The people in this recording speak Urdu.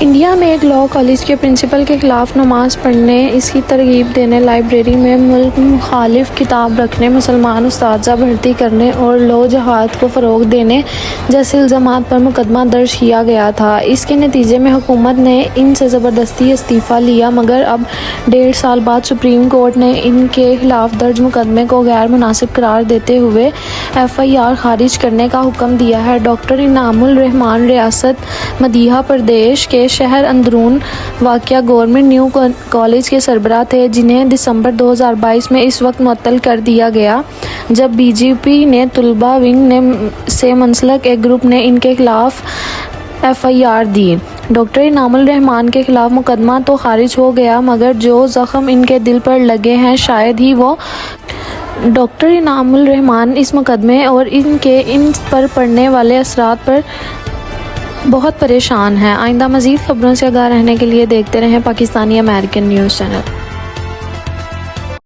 انڈیا میں ایک لاء کالج کے پرنسپل کے خلاف نماز پڑھنے، اس کی ترغیب دینے، لائبریری میں ملک مخالف کتاب رکھنے، مسلمان اساتذہ بھرتی کرنے اور لو جہاد کو فروغ دینے جیسے الزامات پر مقدمہ درج کیا گیا تھا۔ اس کے نتیجے میں حکومت نے ان سے زبردستی استعفیٰ لیا، مگر اب 1.5 سال بعد سپریم کورٹ نے ان کے خلاف درج مقدمے کو غیر مناسب قرار دیتے ہوئے FIR خارج کرنے کا حکم دیا ہے۔ ڈاکٹر انعام الرحمان ریاست مدھیہ پردیش کے شہر اندرون واقع گورنمنٹ نیو کالج کے سربراہ تھے، جنہیں دسمبر 2022 میں اس وقت معطل کر دیا گیا جب BJP نے طلباء ونگ سے منسلک ایک گروپ نے ان کے خلاف FIR دی۔ ڈاکٹر انعام الرحمان کے خلاف مقدمہ تو خارج ہو گیا، مگر جو زخم ان کے دل پر لگے ہیں شاید ہی وہ ڈاکٹر انعام الرحمان اس مقدمے اور ان پر پڑنے والے اثرات پر بہت پریشان ہیں۔ آئندہ مزید خبروں سے آگاہ رہنے کے لیے دیکھتے رہیں پاکستانی امریکن نیوز چینل۔